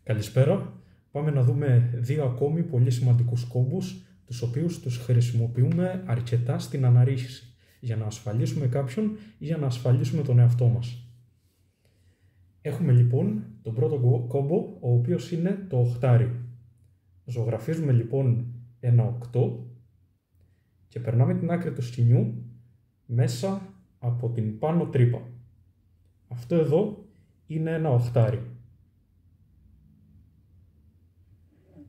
Καλησπέρα. Πάμε να δούμε δύο ακόμη πολύ σημαντικούς κόμπους, τους οποίους τους χρησιμοποιούμε αρκετά στην αναρρίχηση, για να ασφαλίσουμε κάποιον ή για να ασφαλίσουμε τον εαυτό μας. Έχουμε λοιπόν τον πρώτο κόμπο, ο οποίος είναι το οχτάρι. Ζωγραφίζουμε λοιπόν ένα 8 και περνάμε την άκρη του σκηνιού μέσα από την πάνω τρύπα. Αυτό εδώ είναι ένα οχτάρι.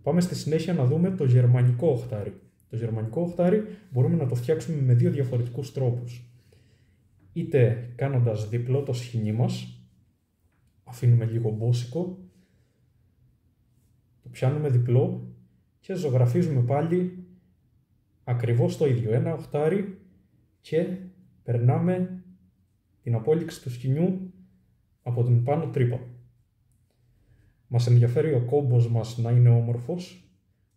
Πάμε στη συνέχεια να δούμε το γερμανικό οχτάρι. Το γερμανικό οχτάρι μπορούμε να το φτιάξουμε με δύο διαφορετικούς τρόπους. Είτε κάνοντας διπλό το σχοινί μας, αφήνουμε λίγο μπόσικο, το πιάνουμε διπλό και ζωγραφίζουμε πάλι ακριβώς το ίδιο. Ένα οχτάρι και περνάμε την απόλυξη του σκοινιού από την πάνω τρύπα. Μας ενδιαφέρει ο κόμπος μας να είναι όμορφος,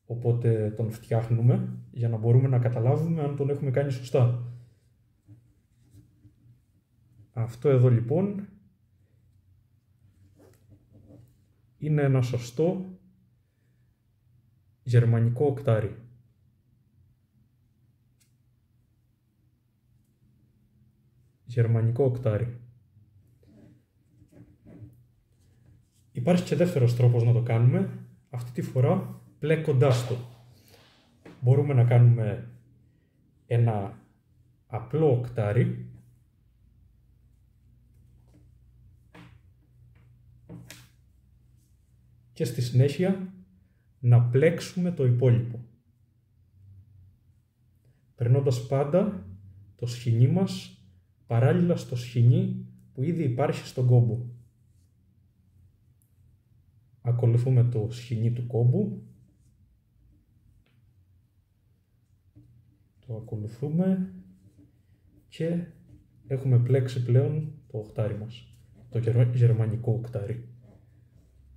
οπότε τον φτιάχνουμε για να μπορούμε να καταλάβουμε αν τον έχουμε κάνει σωστά. Αυτό εδώ λοιπόν είναι ένα σωστό γερμανικό οκτάρι. Γερμανικό οκτάρι. Υπάρχει και δεύτερος τρόπος να το κάνουμε, αυτή τη φορά πλέκοντάς το. Μπορούμε να κάνουμε ένα απλό οκτάρι και στη συνέχεια να πλέξουμε το υπόλοιπο, περνώντας πάντα το σχοινί μας παράλληλα στο σχοινί που ήδη υπάρχει στον κόμπο. Ακολουθούμε το σχοινί του κόμπου, το ακολουθούμε και έχουμε πλέξει πλέον το οχτάρι μας, το γερμανικό οκτάρι.